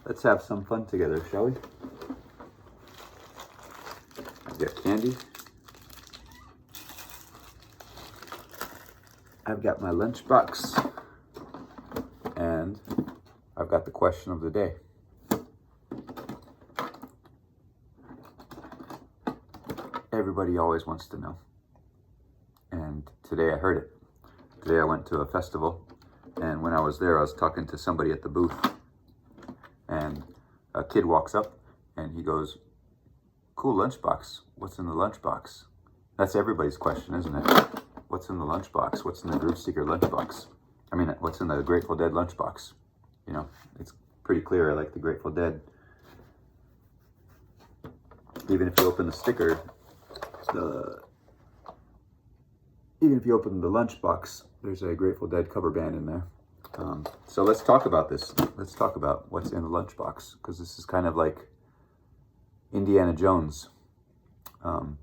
Let's have some fun together, shall we? I've got candy. I've got my lunchbox. And I've got the question of the day. Everybody always wants to know. And today I heard it. Today I went to a festival, and when I was there, I was talking to somebody at the booth, and a kid walks up and he goes, "Cool lunchbox. What's in the lunchbox?" That's everybody's question, isn't it? What's in the lunchbox? What's in the GrooveSeeker lunchbox? I mean, what's in the Grateful Dead lunchbox? You know, it's pretty clear I like the Grateful Dead. Even if you open the sticker, even if you open the lunchbox, there's a Grateful Dead cover band in there. So let's talk about this. Let's talk about what's in the lunchbox, because this is kind of like Indiana Jones, the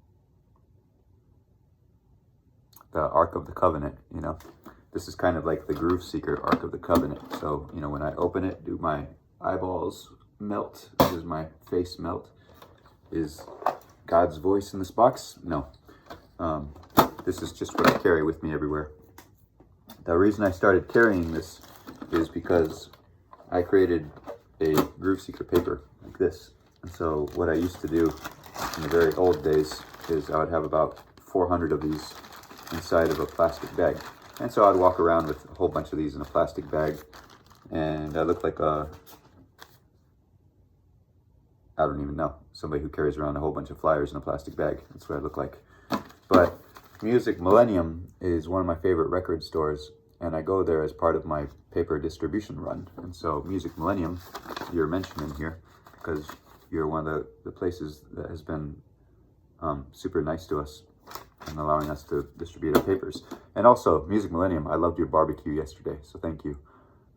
Ark of the Covenant, you know. This is kind of like the GrooveSeeker Ark of the Covenant. So, you know, when I open it, do my eyeballs melt? Does my face melt? Is God's voice in this box? No. This is just what I carry with me everywhere. The reason I started carrying this is because I created a GrooveSeeker paper like this. And so what I used to do in the very old days is I would have about 400 of these inside of a plastic bag. And so I'd walk around with a whole bunch of these in a plastic bag, and I look like I don't even know, somebody who carries around a whole bunch of flyers in a plastic bag. That's what I look like. But Music Millennium is one of my favorite record stores, and I go there as part of my paper distribution run. And so Music Millennium, you're mentioning here because you're one of the places that has been super nice to us and allowing us to distribute our papers. And also, Music Millennium, I loved your barbecue yesterday, so thank you.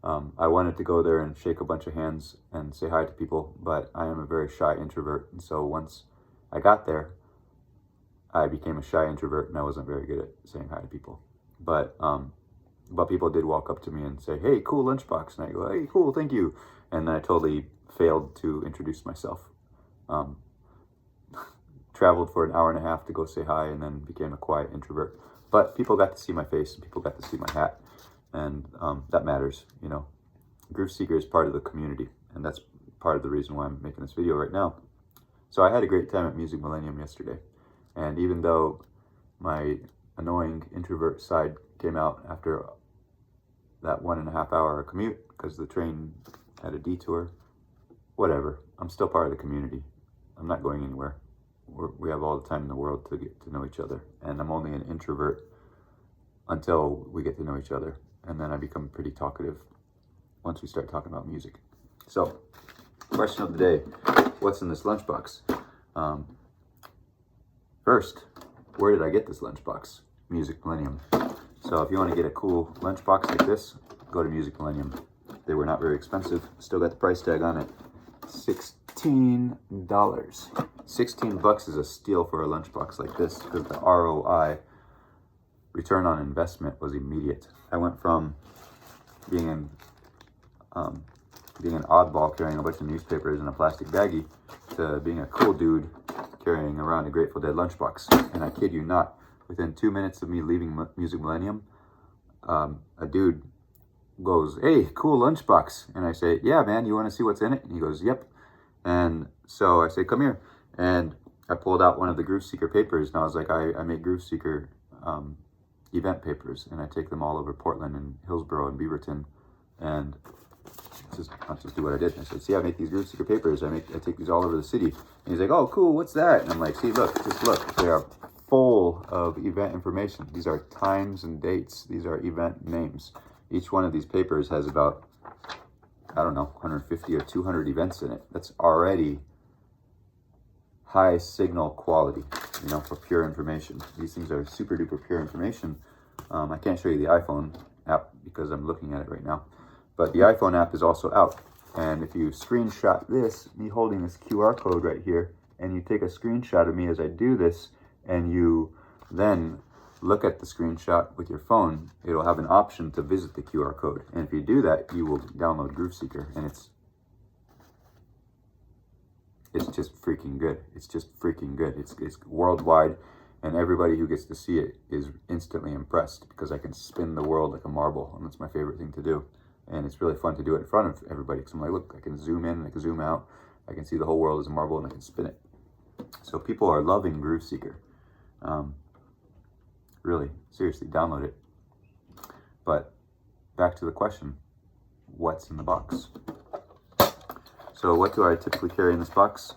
I wanted to go there and shake a bunch of hands and say hi to people, but I am a very shy introvert, and so once I got there, I became a shy introvert, and I wasn't very good at saying hi to people. But people did walk up to me and say, "Hey, cool lunchbox," and I go, "Hey, cool, thank you," and then I totally failed to introduce myself. Traveled for an hour and a half to go say hi, and then became a quiet introvert. But people got to see my face, and people got to see my hat, and that matters, you know. GrooveSeeker is part of the community, and that's part of the reason why I'm making this video right now. So I had a great time at Music Millennium yesterday, and even though my annoying introvert side came out after that 1.5 hour commute because the train had a detour, whatever, I'm still part of the community. I'm not going anywhere. We have all the time in the world to get to know each other, and I'm only an introvert until we get to know each other, and then I become pretty talkative once we start talking about music. So, question of the day: what's in this lunchbox? First, where did I get this lunchbox? Music Millennium. So if you want to get a cool lunchbox like this, go to Music Millennium. They were not very expensive. Still got the price tag on it. $16. $16 is a steal for a lunchbox like this, because the ROI, return on investment, was immediate. I went from being an oddball carrying a bunch of newspapers in a plastic baggie to being a cool dude carrying around a Grateful Dead lunchbox. And I kid you not, within 2 minutes of me leaving Music Millennium, a dude goes, "Hey, cool lunchbox." And I say, "Yeah, man, you want to see what's in it?" And he goes, "Yep." And so I say, "Come here." And I pulled out one of the GrooveSeeker papers, and I was like, I make GrooveSeeker event papers, and I take them all over Portland and Hillsborough and Beaverton, and I'll just do what I did. And I said, "See, I make these GrooveSeeker papers. I take these all over the city." And he's like, "Oh, cool, what's that?" And I'm like, "See, look, just look. They are full of event information. These are times and dates. These are event names. Each one of these papers has about, I don't know, 150 or 200 events in it. That's already high signal quality, you know, for pure information. These things are super duper pure information. I can't show you the iPhone app because I'm looking at it right now, but the iPhone app is also out. And if you screenshot this, me holding this QR code right here, and you take a screenshot of me as I do this, and you then look at the screenshot with your phone, it'll have an option to visit the QR code. And if you do that, you will download GrooveSeeker, and it's it's just freaking good. It's just freaking good. It's worldwide, and everybody who gets to see it is instantly impressed because I can spin the world like a marble, and that's my favorite thing to do. And it's really fun to do it in front of everybody because I'm like, look, I can zoom in, I can zoom out, I can see the whole world as a marble, and I can spin it. So people are loving GrooveSeeker. Really, seriously, download it. But back to the question, what's in the box? So what do I typically carry in this box?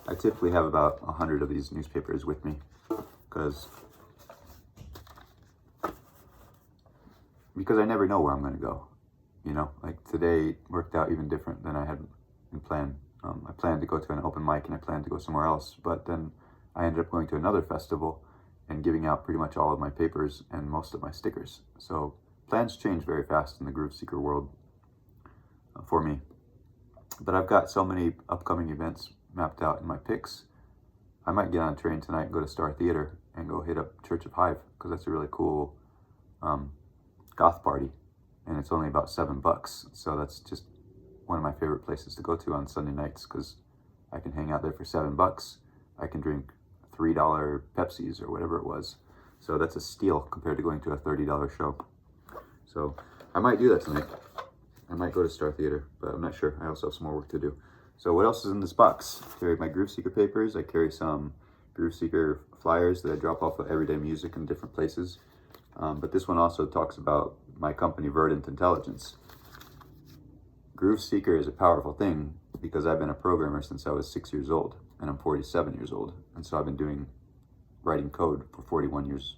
I typically have about 100 of these newspapers with me because I never know where I'm going to go. You know, like today worked out even different than I had in plan. I planned to go to an open mic and I planned to go somewhere else, but then I ended up going to another festival and giving out pretty much all of my papers and most of my stickers. So plans change very fast in the GrooveSeeker world for me. But I've got so many upcoming events mapped out in my picks. I might get on a train tonight and go to Star Theater and go hit up Church of Hive because that's a really cool goth party, and it's only about $7. So that's just one of my favorite places to go to on Sunday nights because I can hang out there for $7. I can drink $3 Pepsis or whatever it was. So that's a steal compared to going to a $30 show. So I might do that tonight. I might go to Star Theater, but I'm not sure. I also have some more work to do. So what else is in this box? I carry my GrooveSeeker papers. I carry some GrooveSeeker flyers that I drop off of Everyday Music in different places. But this one also talks about my company, Verdant Intelligence. GrooveSeeker is a powerful thing because I've been a programmer since I was 6 years old, and I'm 47 years old. And so I've been writing code for 41 years.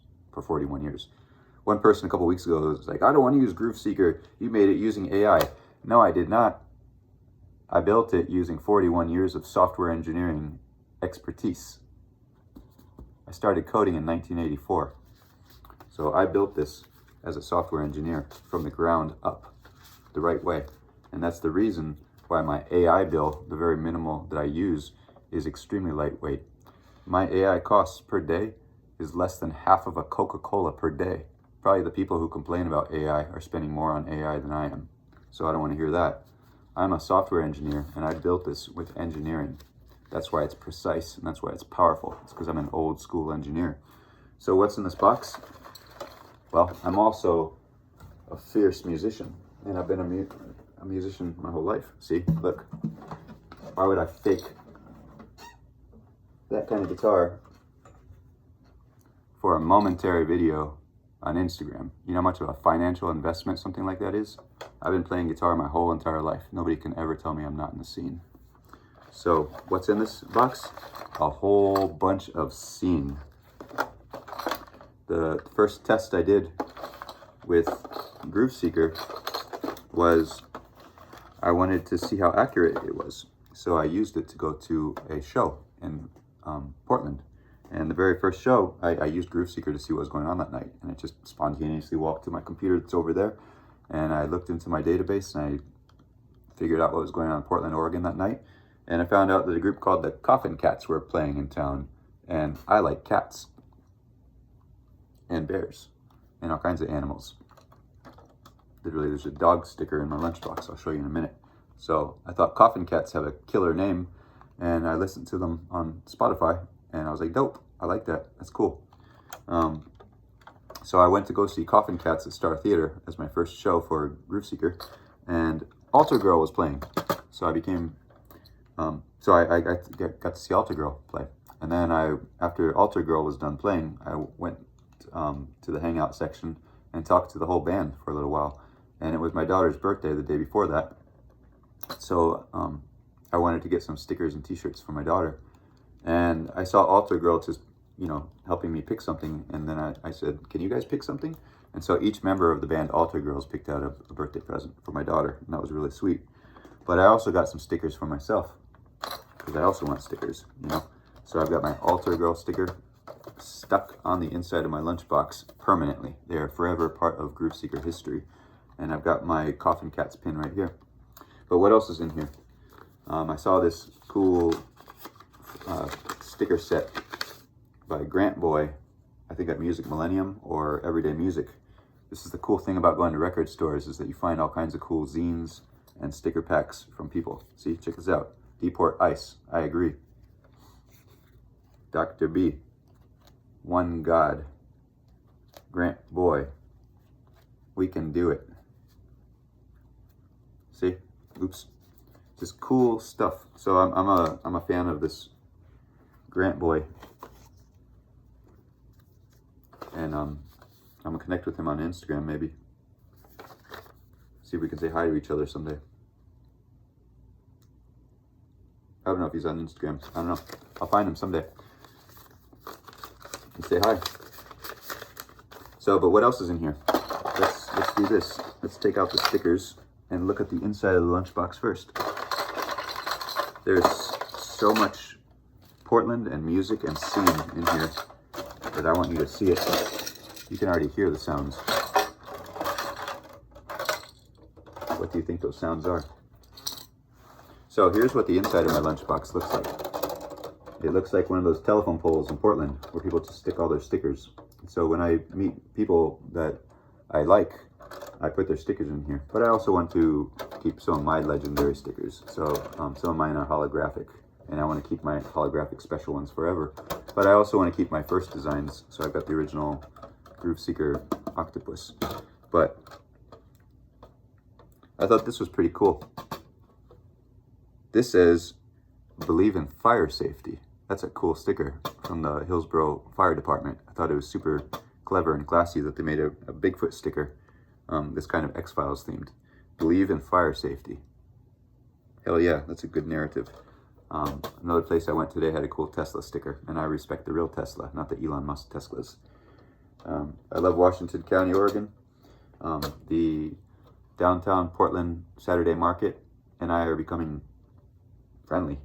One person a couple weeks ago was like, I don't want to use GrooveSeeker. You made it using AI. No, I did not. I built it using 41 years of software engineering expertise. I started coding in 1984. So I built this as a software engineer from the ground up the right way. And that's the reason why my AI bill, the very minimal that I use, is extremely lightweight. My AI costs per day is less than half of a Coca-Cola per day. Probably the people who complain about AI are spending more on AI than I am. So I don't want to hear that. I'm a software engineer and I built this with engineering. That's why it's precise and that's why it's powerful. It's because I'm an old school engineer. So what's in this box? Well, I'm also a fierce musician and I've been a musician my whole life. See, look, why would I fake that kind of guitar for a momentary video on Instagram? You know how much of a financial investment something like that is? I've been playing guitar my whole entire life. Nobody can ever tell me I'm not in the scene. So what's in this box? A whole bunch of scene. The first test I did with GrooveSeeker was I wanted to see how accurate it was. So I used it to go to a show in Portland. And the very first show, I used GrooveSeeker to see what was going on that night. And it just spontaneously walked to my computer that's over there. And I looked into my database and I figured out what was going on in Portland, Oregon that night. And I found out that a group called the Coffin Cats were playing in town. And I like cats and bears and all kinds of animals. Literally, there's a dog sticker in my lunchbox. I'll show you in a minute. So I thought Coffin Cats have a killer name. And I listened to them on Spotify. And I was like, dope, I like that, that's cool. So I went to go see Coffin Cats at Star Theater as my first show for GrooveSeeker, and Altar Girl was playing. So I became, I got to see Altar Girl play. And then after Altar Girl was done playing, I went to the hangout section and talked to the whole band for a little while. And it was my daughter's birthday the day before that. So I wanted to get some stickers and t-shirts for my daughter. And I saw Altar Girl just, helping me pick something. And then I said, can you guys pick something? And so each member of the band Altar Girls picked out a birthday present for my daughter. And that was really sweet. But I also got some stickers for myself because I also want stickers, So I've got my Altar Girl sticker stuck on the inside of my lunchbox permanently. They are forever part of GrooveSeeker history. And I've got my Coffin Cats pin right here. But what else is in here? I saw this cool sticker set by Grant Boy, I think at Music Millennium or Everyday Music. This is the cool thing about going to record stores is that you find all kinds of cool zines and sticker packs from people. See, check this out. Deport Ice, I agree. Dr. B, One God, Grant Boy, We Can Do It. See? Oops. Just cool stuff. So I'm a fan of this Grant Boy. And I'm gonna connect with him on Instagram maybe. See if we can say hi to each other someday. I don't know if he's on Instagram. I don't know. I'll find him someday and say hi. So, but what else is in here? Let's do this. Let's take out the stickers and look at the inside of the lunchbox first. There's so much Portland and music and scene in here that I want you to see it. You can already hear the sounds. What do you think those sounds are? So here's what the inside of my lunchbox looks like. It looks like one of those telephone poles in Portland where people just stick all their stickers. So when I meet people that I like, I put their stickers in here. But I also want to keep some of my legendary stickers. So some of mine are holographic, and I want to keep my holographic special ones forever. But I also want to keep my first designs. So I've got the original GrooveSeeker octopus. But I thought this was pretty cool. This says, "Believe in fire safety." That's a cool sticker from the Hillsborough Fire Department. I thought it was super clever and classy that they made a Bigfoot sticker, this kind of X-Files themed. Believe in fire safety. Hell yeah, that's a good narrative. Another place I went today had a cool Tesla sticker, and I respect the real Tesla, not the Elon Musk Teslas. I love Washington County, Oregon. The downtown Portland Saturday Market and I are becoming friendly.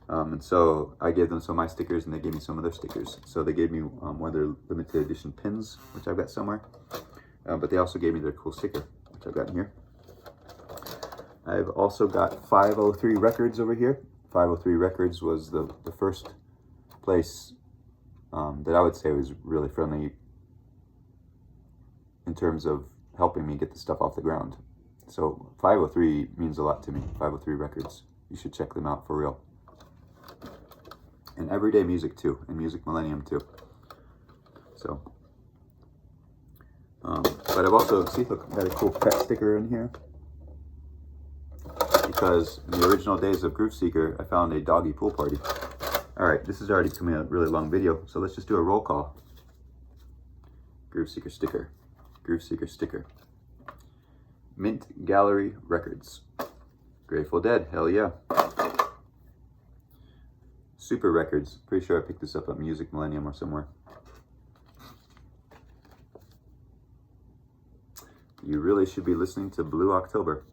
And so I gave them some of my stickers and they gave me some of their stickers. So they gave me one of their limited edition pins, which I've got somewhere. But they also gave me their cool sticker, which I've got in here. I've also got 503 Records over here. 503 Records was the first place that I would say was really friendly in terms of helping me get the stuff off the ground. So 503 means a lot to me, 503 Records. You should check them out for real. And everyday music too, and Music Millennium too. So, but I've also, see, look, I've got a cool pet sticker in here. Because in the original days of GrooveSeeker, I found a doggy pool party. All right, this is already becoming a really long video, so let's just do a roll call. GrooveSeeker sticker, GrooveSeeker sticker. Mint Gallery Records. Grateful Dead, hell yeah. Super Records, pretty sure I picked this up at Music Millennium or somewhere. You really should be listening to Blue October.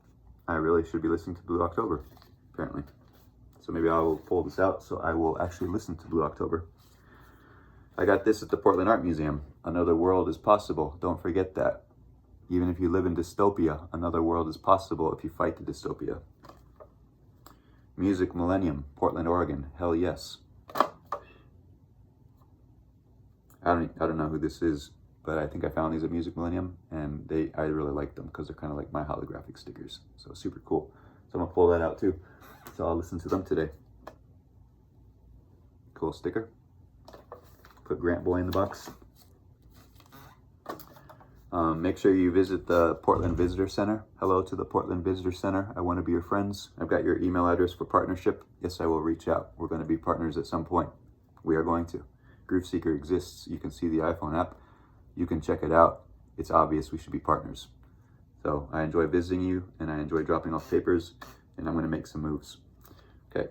I really should be listening to Blue October, apparently. So maybe I will pull this out so I will actually listen to Blue October. I got this at the Portland Art Museum. Another world is possible. Don't forget that. Even if you live in dystopia, another world is possible if you fight the dystopia. Music Millennium, Portland, Oregon. Hell yes. I don't know who this is, but I think I found these at Music Millennium, and I really like them because they're kind of like my holographic stickers. So super cool. So I'm gonna pull that out too. So I'll listen to them today. Cool sticker. Put Grant Boy in the box. Make sure you visit the Portland Visitor Center. Hello to the Portland Visitor Center. I want to be your friends. I've got your email address for partnership. Yes, I will reach out. We're going to be partners at some point. We are going to. GrooveSeeker exists. You can see the iPhone app. You can check it out. It's obvious we should be partners. So I enjoy visiting you, and I enjoy dropping off papers, and I'm going to make some moves. Okay.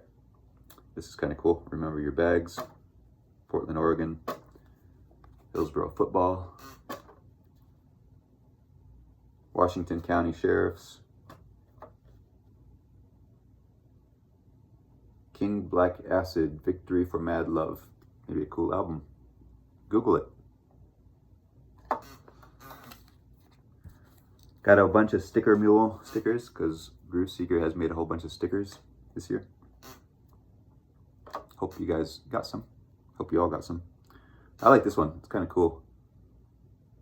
This is kind of cool. Remember your bags. Portland, Oregon. Hillsborough football. Washington County Sheriffs. King Black Acid, Victory for Mad Love. Maybe a cool album. Google it. Got a bunch of Sticker Mule stickers because GrooveSeeker has made a whole bunch of stickers this year. Hope you guys got some. Hope you all got some. I like this one. It's kind of cool.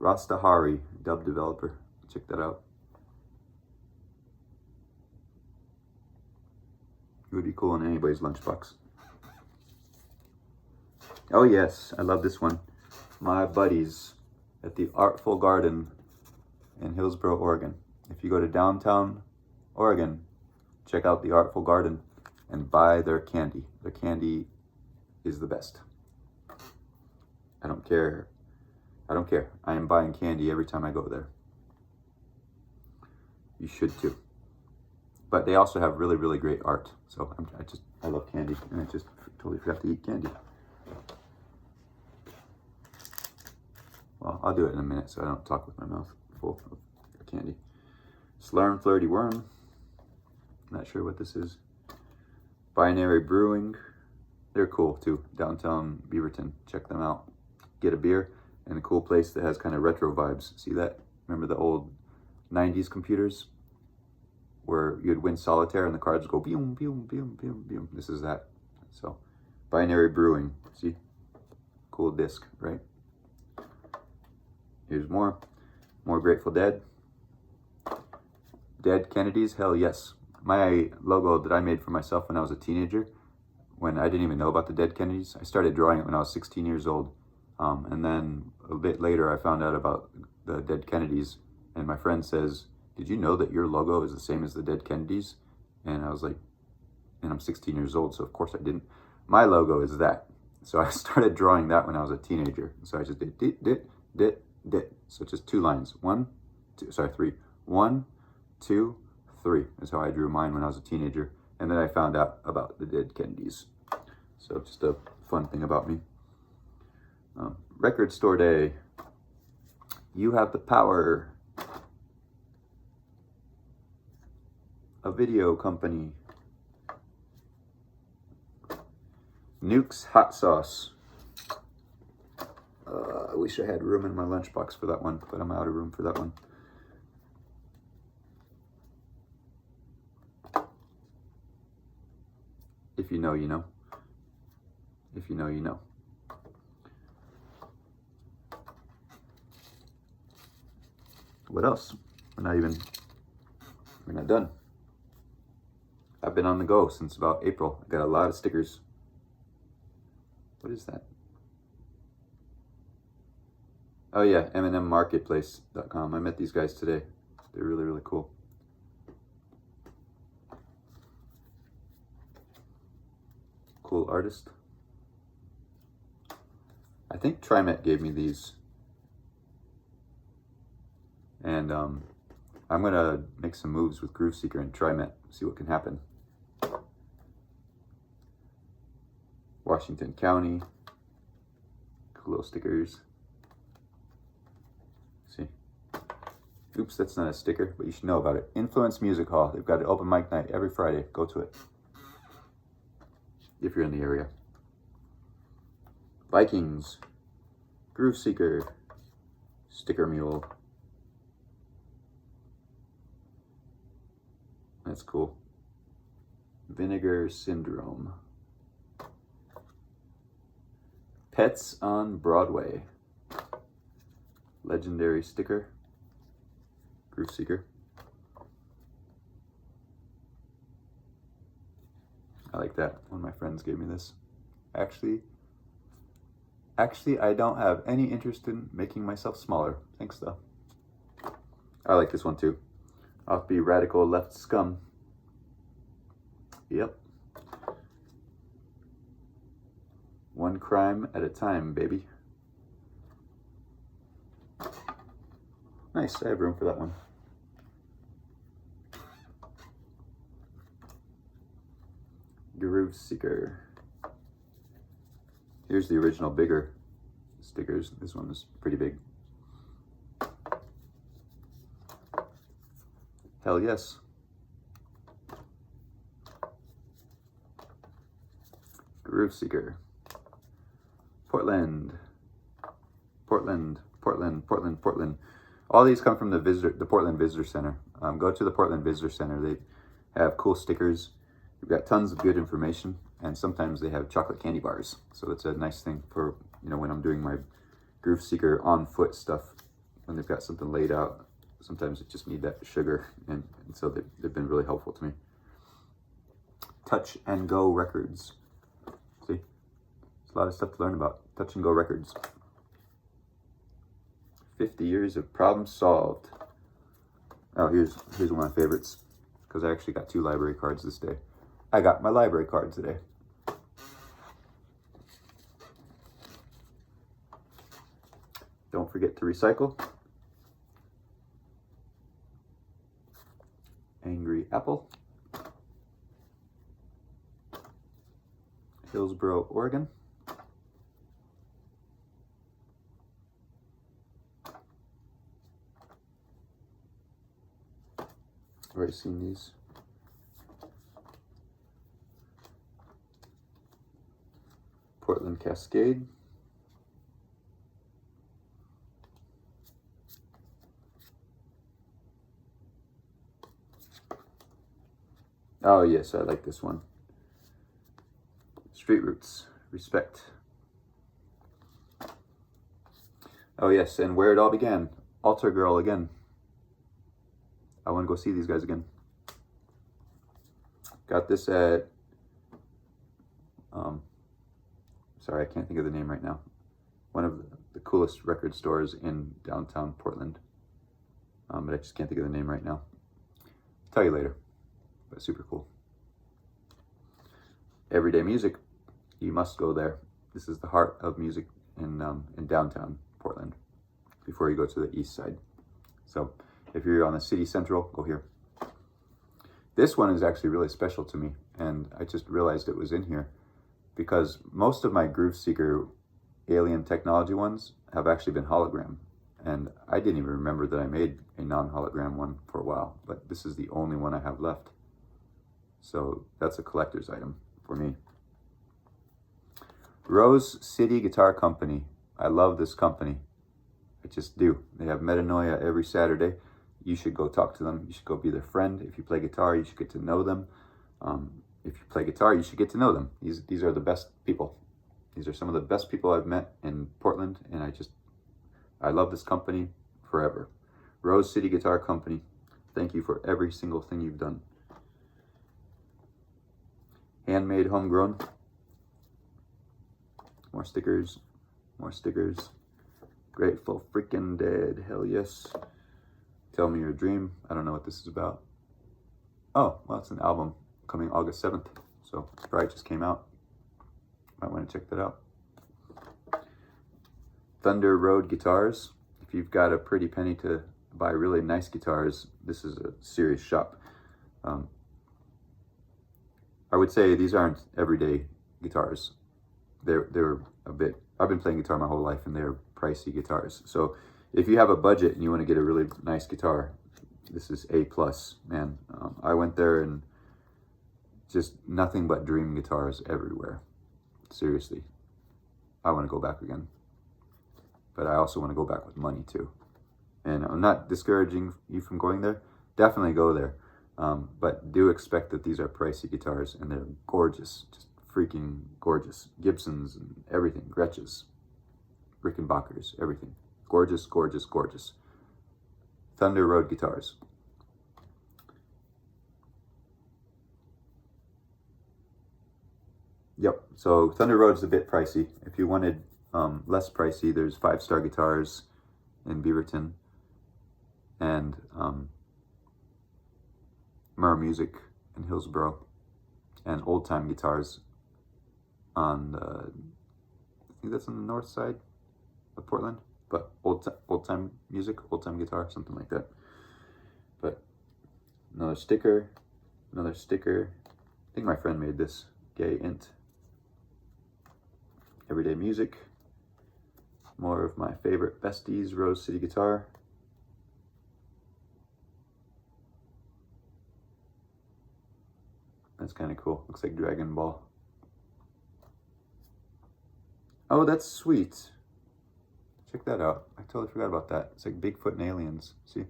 Rastahari, dub developer. Check that out. It would be cool in anybody's lunchbox. Oh yes, I love this one. My buddies at the Artful Garden in Hillsboro, Oregon. If you go to downtown Oregon, check out the Artful Garden and buy their candy. Their candy is the best. I don't care. I don't care. I am buying candy every time I go there. You should too. But they also have really, really great art. So I love candy, and I just totally forgot to eat candy. Well, I'll do it in a minute so I don't talk with my mouth full of candy. Slurm Flirty Worm. Not sure what this is. Binary Brewing. They're cool too. Downtown Beaverton. Check them out. Get a beer in a cool place that has kind of retro vibes. See that? Remember the old 90s computers where you'd win solitaire and the cards go boom, boom, boom, boom, boom. This is that. So, Binary Brewing. See? Cool disc, right? Here's more. More Grateful Dead. Dead Kennedys? Hell yes. My logo that I made for myself when I was a teenager, when I didn't even know about the Dead Kennedys, I started drawing it when I was 16 years old. And then a bit later, I found out about the Dead Kennedys. And my friend says, "Did you know that your logo is the same as the Dead Kennedys?" And I was like, and I'm 16 years old, so of course I didn't. My logo is that. So I started drawing that when I was a teenager. So I just did dit. So just 2 lines. 3. 1, 2, 3 is how I drew mine when I was a teenager. And then I found out about the Dead Kennedys. So just a fun thing about me. Record Store Day. You have the power. A video company. Nuke's Hot Sauce. I wish I had room in my lunchbox for that one, but I'm out of room for that one. If you know, you know. If you know, you know. What else? We're not done. I've been on the go since about April. I got a lot of stickers. What is that? Oh yeah, MNMmarketplace.com. I met these guys today. They're really, really cool. Cool artist. I think TriMet gave me these. And I'm gonna make some moves with GrooveSeeker and TriMet, see what can happen. Washington County. Cool little stickers. See. Oops, that's not a sticker, but you should know about it. Influence Music Hall. They've got an open mic night every Friday. Go to it. If you're in the area. Vikings. GrooveSeeker. Sticker Mule. That's cool. Vinegar Syndrome. Pets on Broadway. Legendary sticker. GrooveSeeker. I like that. One of my friends gave me this. Actually, I don't have any interest in making myself smaller. Thanks though. I like this one too. I'll be radical left scum. Yep. One crime at a time, baby. Nice, I have room for that one. GrooveSeeker. Here's the original bigger stickers. This one is pretty big. Hell yes. GrooveSeeker. Portland. All these come from the Portland Visitor Center. Go to the Portland Visitor Center. They have cool stickers. You've got tons of good information, and sometimes they have chocolate candy bars. So that's a nice thing for, when I'm doing my GrooveSeeker on foot stuff, when they've got something laid out. Sometimes it just need that sugar, and so they've been really helpful to me. Touch and Go Records. See? It's a lot of stuff to learn about. Touch and Go Records. 50 years of problem solved. Oh, here's one of my favorites, because I actually got 2 library cards this day. I got my library card today. Don't forget to recycle. Angry Apple. Hillsboro, Oregon. Already seen these. Portland Cascade. Oh yes, I like this one. Street Roots, Respect. Oh yes, and Where It All Began, Altar Girl again. I want to go see these guys again. Got this at, sorry, I can't think of the name right now. One of the coolest record stores in downtown Portland. But I just can't think of the name right now. I'll tell you later, but super cool. Everyday Music, you must go there. This is the heart of music in downtown Portland before you go to the east side. So if you're on the city central, go here. This one is actually really special to me, and I just realized it was in here because most of my GrooveSeeker alien technology ones have actually been hologram, and I didn't even remember that I made a non-hologram one for a while, but this is the only one I have left. So that's a collector's item for me. Rose City Guitar Company. I love this company. I just do. They have Metanoia every Saturday. You should go talk to them. You should go be their friend. If you play guitar, you should get to know them. If you play guitar, you should get to know them. These are the best people. These are some of the best people I've met in Portland, and I love this company forever. Rose City Guitar Company. Thank you for every single thing you've done. Handmade, homegrown. More stickers. More stickers. Grateful freaking Dead. Hell yes. Tell Me Your Dream. I don't know what this is about. Oh, well, it's an album coming August 7th. So it probably just came out. Might want to check that out. Thunder Road Guitars. If you've got a pretty penny to buy really nice guitars, this is a serious shop. I would say these aren't everyday guitars. They're a bit, I've been playing guitar my whole life, and they're pricey guitars. So if you have a budget and you want to get a really nice guitar, this is A+, man. I went there and just nothing but dream guitars everywhere. Seriously. I want to go back again. But I also want to go back with money too. And I'm not discouraging you from going there. Definitely go there. But do expect that these are pricey guitars, and they're gorgeous. Just freaking gorgeous. Gibsons and everything. Gretches. Rickenbackers. Everything. Gorgeous, gorgeous, gorgeous. Thunder Road Guitars. Yep, so Thunder Road's a bit pricey. If you wanted less pricey, there's 5-Star Guitars in Beaverton, and Murrah Music in Hillsboro, and Old Time Guitars on the, I think that's on the north side of Portland, but old time music, old time guitar, something like that. But another sticker. I think my friend made this. Gay Int. Everyday Music. More of my favorite besties, Rose City Guitar. That's kind of cool. Looks like Dragon Ball. Oh, that's sweet. Check that out. I totally forgot about that. It's like Bigfoot and aliens. See?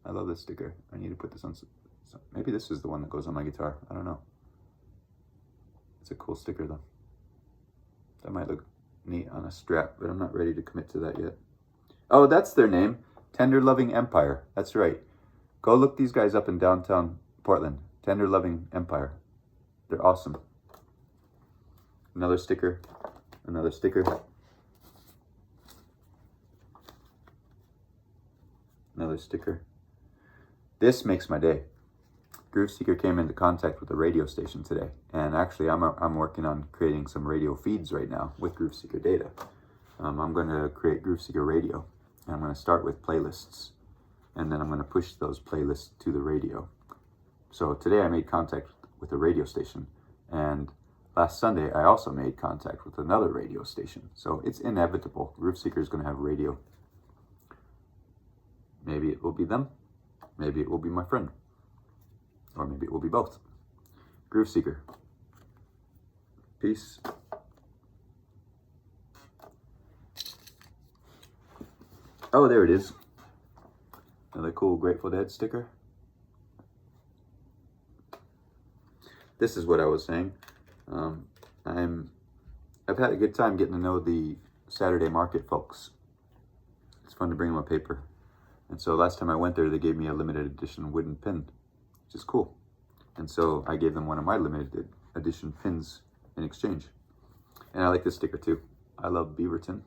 I love this sticker. I need to put this on. Maybe this is the one that goes on my guitar. I don't know. It's a cool sticker though. That might look neat on a strap, but I'm not ready to commit to that yet. Oh, that's their name. Tender Loving Empire. That's right. Go look these guys up in downtown Portland. Tender Loving Empire. They're awesome. Another sticker, another sticker, another sticker. This makes my day. GrooveSeeker came into contact with a radio station today, and actually I'm working on creating some radio feeds right now with GrooveSeeker data. I'm going to create GrooveSeeker radio, and I'm going to start with playlists, and then I'm going to push those playlists to the radio. So today I made contact with a radio station, and last Sunday I also made contact with another radio station. So it's inevitable. GrooveSeeker is going to have radio. Maybe it will be them. Maybe it will be my friend. Or maybe it will be both. GrooveSeeker. Peace. Oh, there it is. Another cool Grateful Dead sticker. This is what I was saying. I've had a good time getting to know the Saturday market folks. It's fun to bring them a paper. And so last time I went there, they gave me a limited edition wooden pin, which is cool. And so I gave them one of my limited edition pins in exchange. And I like this sticker too. I love Beaverton.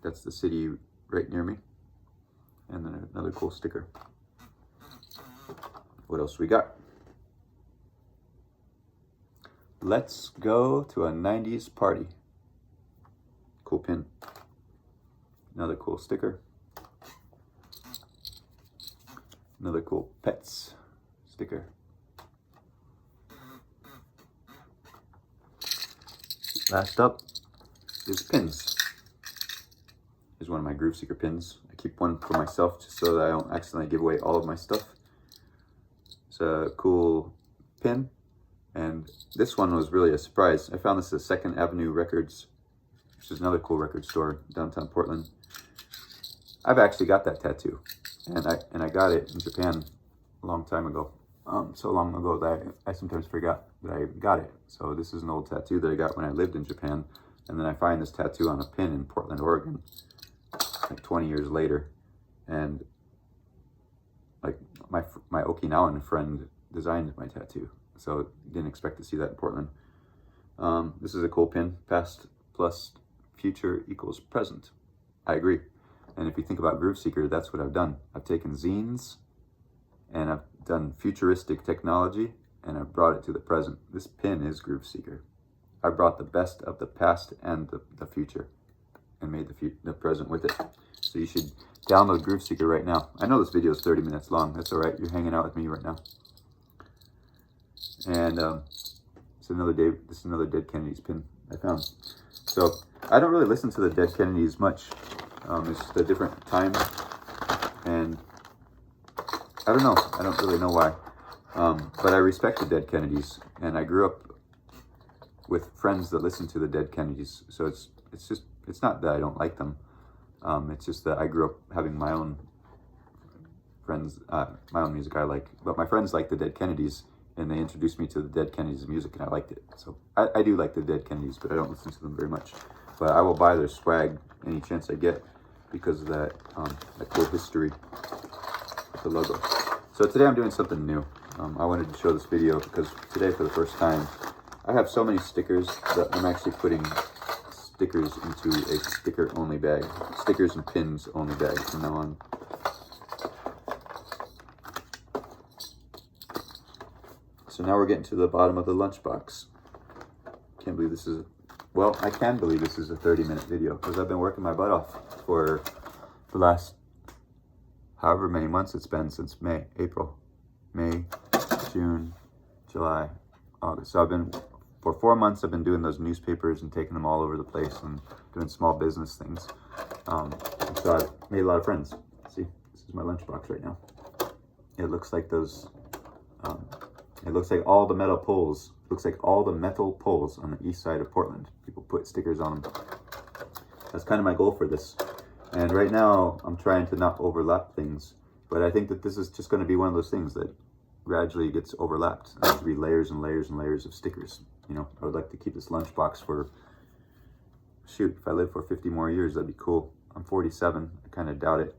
That's the city right near me. And then another cool sticker. What else we got? Let's go to a 90s party. Cool pin. Another cool sticker. Another cool pets sticker. Last up is pins. Here's one of my GrooveSeeker pins. I keep one for myself just so that I don't accidentally give away all of my stuff. It's a cool pin, and this one was really a surprise. I found this at 2nd Avenue Records, which is another cool record store downtown Portland. I've actually got that tattoo, and I got it in Japan a long time ago. So long ago that I sometimes forgot that I got it. So this is an old tattoo that I got when I lived in Japan, and then I find this tattoo on a pin in Portland, Oregon, like 20 years later, and like my Okinawan friend designed my tattoo, so didn't expect to see that in Portland. This is a cool pin. Past plus future equals present. I agree. And if you think about GrooveSeeker, that's what I've done. I've taken zines and I've done futuristic technology and I've brought it to the present. This pin is GrooveSeeker. I brought the best of the past and the future and made the present with it. So you should download GrooveSeeker right now. I know this video is 30 minutes long. That's all right. You're hanging out with me right now. And this is another Dead Kennedys pin I found. So I don't really listen to the Dead Kennedys much. It's just a different time, and I don't know. I don't really know why. But I respect the Dead Kennedys, and I grew up with friends that listen to the Dead Kennedys. So it's not that I don't like them. It's just that I grew up having my own friends, my own music I like. But my friends like the Dead Kennedys, and they introduced me to the Dead Kennedys music, and I liked it. So I do like the Dead Kennedys, but I don't listen to them very much. But I will buy their swag any chance I get because of that cool history with the logo. So today I'm doing something new. I wanted to show this video because today, for the first time, I have so many stickers that I'm actually putting stickers into a sticker-only bag. Stickers and pins only bag from now on. So now we're getting to the bottom of the lunchbox. Can't believe this is, well, I can believe this is a 30-minute video because I've been working my butt off for the last however many months it's been since April, May, June, July, August. So for 4 months, I've been doing those newspapers and taking them all over the place and doing small business things. So I've made a lot of friends. See, this is my lunchbox right now. It looks like those, it looks like all the metal poles. It looks like all the metal poles on the east side of Portland. People put stickers on them. That's kind of my goal for this. And right now, I'm trying to not overlap things. But I think that this is just going to be one of those things that gradually gets overlapped. There's going to be layers and layers and layers of stickers. You know, I would like to keep this lunchbox for, shoot, if I live for 50 more years, that'd be cool. I'm 47. I kind of doubt it.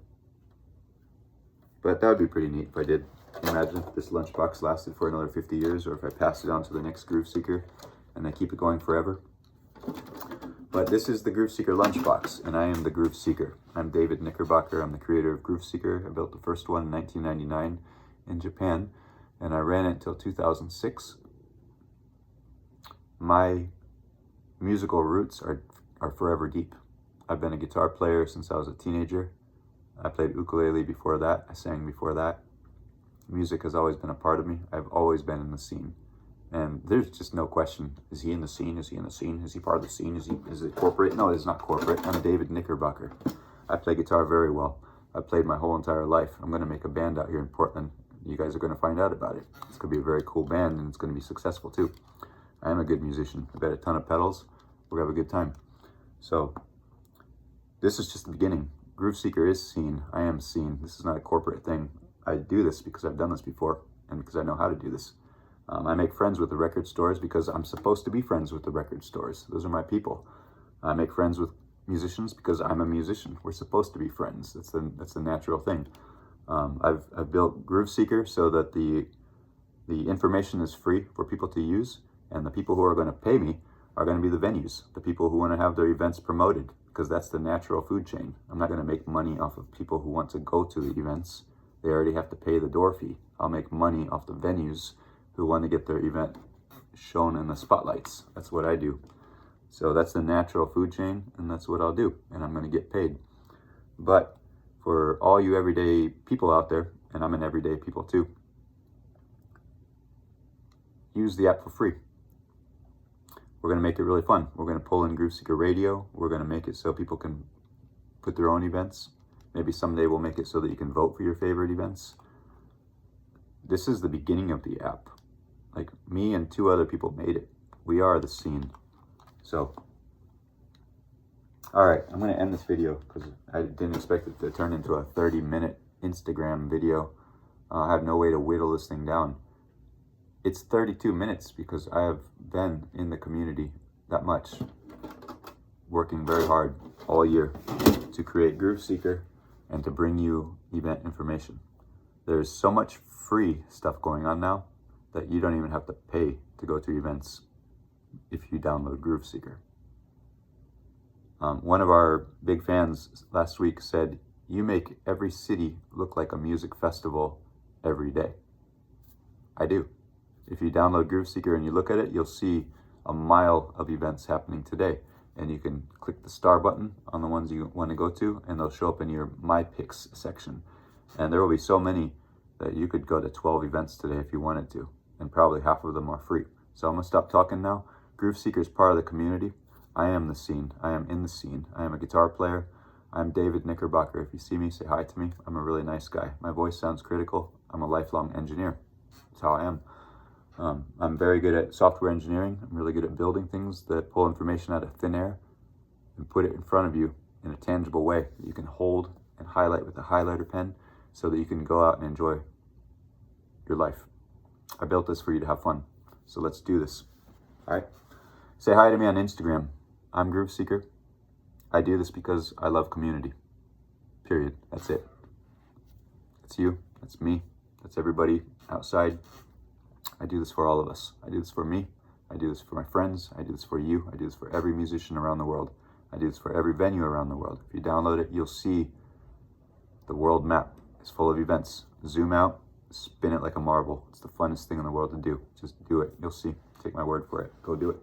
But that would be pretty neat if I did. Imagine if this lunchbox lasted for another 50 years, or if I passed it on to the next GrooveSeeker and they keep it going forever. But this is the GrooveSeeker Lunchbox, and I am the GrooveSeeker. I'm David Knickerbocker. I'm the creator of GrooveSeeker. I built the first one in 1999 in Japan, and I ran it until 2006. My musical roots are forever deep. I've been a guitar player since I was a teenager. I played ukulele before that. I sang before that. Music has always been a part of me. I've always been in the scene. And there's just no question. Is he in the scene? Is he in the scene? Is he part of the scene? Is it corporate? No, it's not corporate. I'm David Knickerbocker. I play guitar very well. I've played my whole entire life. I'm going to make a band out here in Portland. You guys are going to find out about it. It's going to be a very cool band, and it's going to be successful too. I am a good musician. I bet a ton of pedals. We're going to have a good time. So this is just the beginning. GrooveSeeker is seen. I am seen. This is not a corporate thing. I do this because I've done this before and because I know how to do this. I make friends with the record stores because I'm supposed to be friends with the record stores. Those are my people. I make friends with musicians because I'm a musician. We're supposed to be friends. That's the natural thing. I've built GrooveSeeker so that the information is free for people to use, and the people who are going to pay me are going to be the venues, the people who want to have their events promoted, because that's the natural food chain. I'm not going to make money off of people who want to go to the events. They already have to pay the door fee. I'll make money off the venues who want to get their event shown in the spotlights. That's what I do. So that's the natural food chain, and that's what I'll do, and I'm going to get paid. But for all you everyday people out there, and I'm an everyday people too, use the app for free. We're going to make it really fun. We're going to pull in GrooveSeeker Radio. We're going to make it so people can put their own events. Maybe someday we'll make it so that you can vote for your favorite events. This is the beginning of the app. Like, me and 2 other people made it. We are the scene. So, all right, I'm going to end this video because I didn't expect it to turn into a 30-minute Instagram video. I have no way to whittle this thing down. It's 32 minutes because I have been in the community that much, working very hard all year to create GrooveSeeker and to bring you event information. There's so much free stuff going on now that you don't even have to pay to go to events if you download GrooveSeeker. One of our big fans last week said, "You make every city look like a music festival every day." I do. If you download GrooveSeeker and you look at it, you'll see a mile of events happening today. And you can click the star button on the ones you want to go to, and they'll show up in your My Picks section. And there will be so many that you could go to 12 events today if you wanted to, and probably half of them are free. So I'm going to stop talking now. GrooveSeeker is part of the community. I am the scene. I am in the scene. I am a guitar player. I'm David Knickerbocker. If you see me, say hi to me. I'm a really nice guy. My voice sounds critical. I'm a lifelong engineer. That's how I am. I'm very good at software engineering. I'm really good at building things that pull information out of thin air and put it in front of you in a tangible way that you can hold and highlight with a highlighter pen so that you can go out and enjoy your life. I built this for you to have fun. So let's do this. All right? Say hi to me on Instagram. I'm GrooveSeeker. I do this because I love community. Period. That's it. That's you. That's me. That's everybody outside. I do this for all of us. I do this for me. I do this for my friends. I do this for you. I do this for every musician around the world. I do this for every venue around the world. If you download it, you'll see the world map is full of events. Zoom out, spin it like a marble. It's the funnest thing in the world to do. Just do it. You'll see. Take my word for it. Go do it.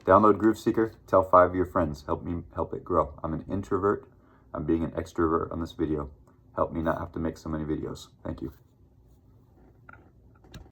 Download GrooveSeeker. Tell 5 of your friends. Help me help it grow. I'm an introvert. I'm being an extrovert on this video. Help me not have to make so many videos. Thank you.